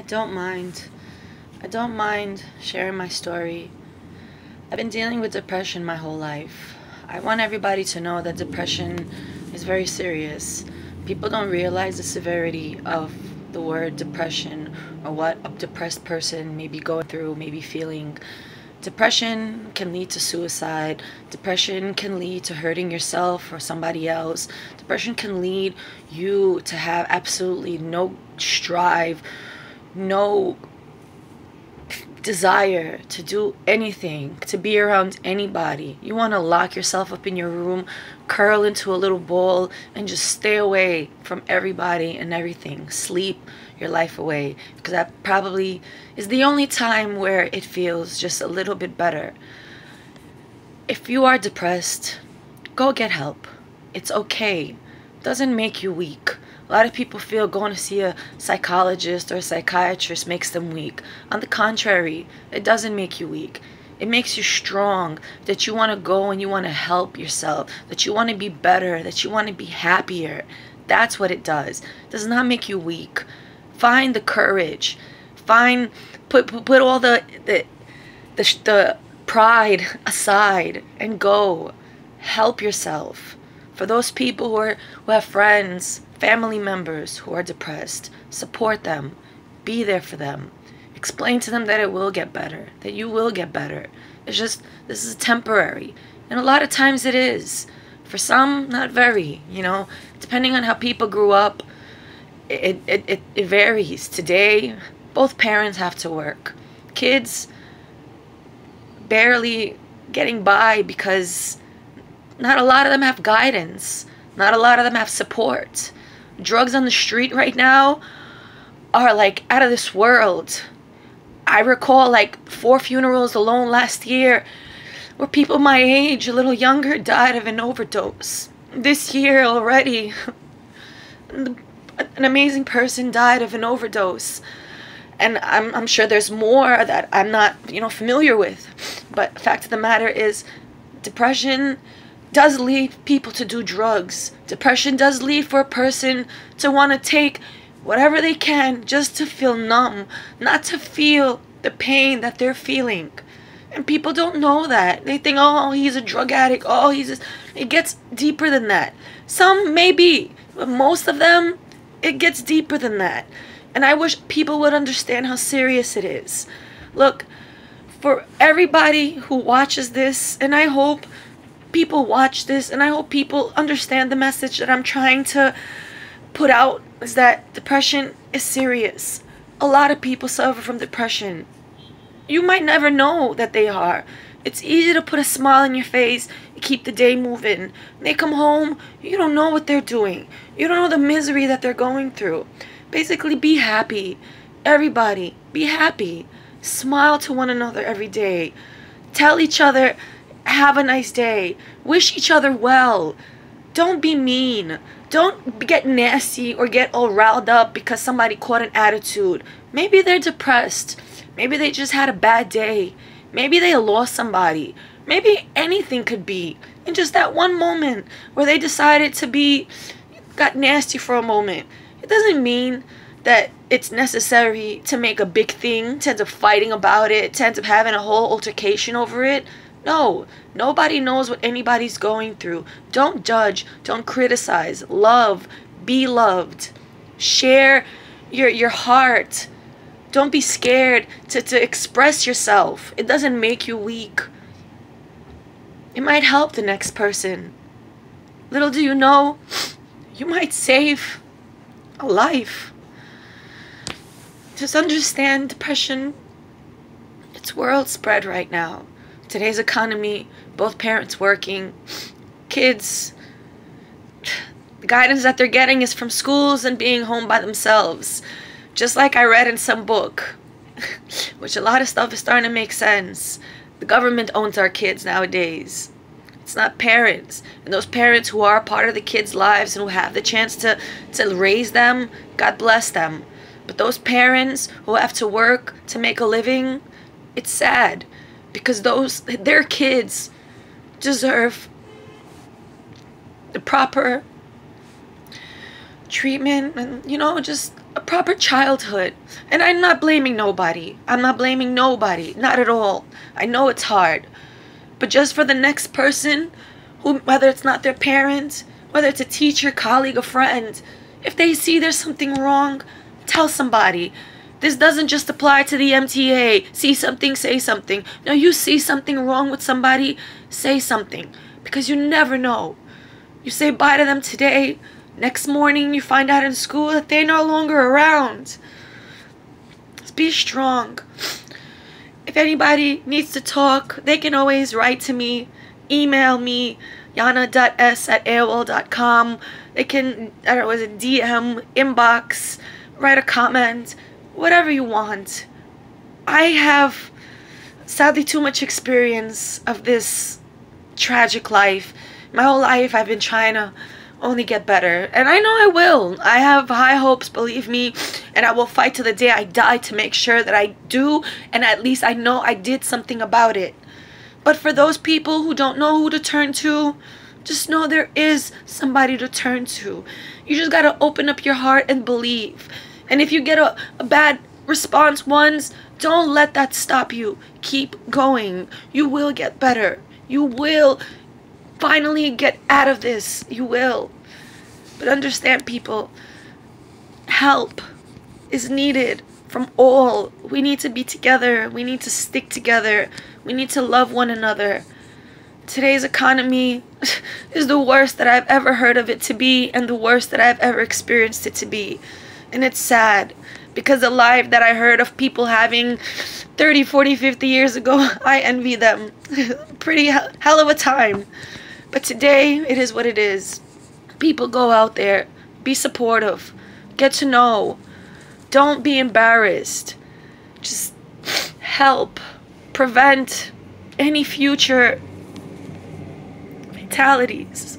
I don't mind. I don't mind sharing my story. I've been dealing with depression my whole life. I want everybody to know that depression is very serious. People don't realize the severity of the word depression or what a depressed person may be going through, may be feeling. Depression can lead to suicide. Depression can lead to hurting yourself or somebody else. Depression can lead you to have absolutely no strive, no desire to do anything, to be around anybody. You want to lock yourself up in your room, curl into a little ball, and just stay away from everybody and everything. Sleep your life away, because that probably is the only time where it feels just a little bit better. If you are depressed, go get help. It's okay. It doesn't make you weak. A lot of people feel going to see a psychologist or a psychiatrist makes them weak. On the contrary, it doesn't make you weak. It makes you strong, that you want to go and you want to help yourself, that you want to be better, that you want to be happier. That's what it does. It does not make you weak. Find the courage. Put all the pride aside and go. Help yourself. For those people who have friends, family members who are depressed, support them. Be there for them. Explain to them that it will get better, that you will get better. It's just, this is temporary. And a lot of times it is. For some, not very, Depending on how people grew up, it varies. Today, both parents have to work. Kids barely getting by because not a lot of them have guidance. Not a lot of them have support. Drugs on the street right now are like out of this world. I recall like 4 funerals alone last year where people my age, a little younger, died of an overdose. This year already, an amazing person died of an overdose. And I'm sure there's more that I'm not, familiar with. But the fact of the matter is, depression does lead people to do drugs. Depression does lead for a person to want to take whatever they can just to feel numb, not to feel the pain that they're feeling. And people don't know that. They think, oh, he's a drug addict. Oh, it gets deeper than that. Some maybe, but most of them, it gets deeper than that. And I wish people would understand how serious it is. Look, for everybody who watches this, and I hope people watch this, and I hope people understand the message that I'm trying to put out, is that depression is serious. A lot of people suffer from depression. You might never know that they are. It's easy to put a smile on your face and keep the day moving. They come home, you don't know what they're doing. You don't know the misery that they're going through. Basically, be happy. Everybody, be happy. Smile to one another every day. Tell each other, have a nice day. Wish each other well. Don't be mean. Don't get nasty or get all riled up because somebody caught an attitude. Maybe they're depressed. Maybe they just had a bad day. Maybe they lost somebody. Maybe anything could be. In just that one moment where they decided to got nasty for a moment. It doesn't mean that it's necessary to make a big thing, to end up fighting about it, to end up having a whole altercation over it. No, nobody knows what anybody's going through. Don't judge, don't criticize. Love, be loved. Share your heart. Don't be scared to express yourself. It doesn't make you weak. It might help the next person. Little do you know, you might save a life. Just understand depression, it's world spread right now. Today's economy, both parents working, kids, the guidance that they're getting is from schools and being home by themselves. Just like I read in some book, which a lot of stuff is starting to make sense. The government owns our kids nowadays. It's not parents. And those parents who are part of the kids' lives and who have the chance to raise them, God bless them. But those parents who have to work to make a living, it's sad. Because their kids deserve the proper treatment and, just a proper childhood. And I'm not blaming nobody. I'm not blaming nobody. Not at all. I know it's hard. But just for the next person, who, whether it's not their parent, whether it's a teacher, colleague, a friend, if they see there's something wrong, tell somebody. This doesn't just apply to the MTA. See something, say something. No, you see something wrong with somebody, say something. Because you never know. You say bye to them today, next morning you find out in school that they're no longer around. Just be strong. If anybody needs to talk, they can always write to me, email me, yana.s@aol.com. They can, I don't know, was it DM, inbox, write a comment, whatever you want. I have sadly too much experience of this tragic life. My whole life I've been trying to only get better, and I know I will. I have high hopes, believe me, and I will fight to the day I die to make sure that I do, and at least I know I did something about it. But for those people who don't know who to turn to, just know there is somebody to turn to. You just gotta open up your heart and believe. And if you get a bad response once, don't let that stop you. Keep going. You will get better. You will finally get out of this. You will. But understand, people, help is needed from all. We need to be together. We need to stick together. We need to love one another. Today's economy is the worst that I've ever heard of it to be, and the worst that I've ever experienced it to be. And it's sad, because the life that I heard of people having 30, 40, 50 years ago, I envy them. Pretty hell of a time. But today, it is what it is. People, go out there. Be supportive. Get to know. Don't be embarrassed. Just help. Prevent any future fatalities.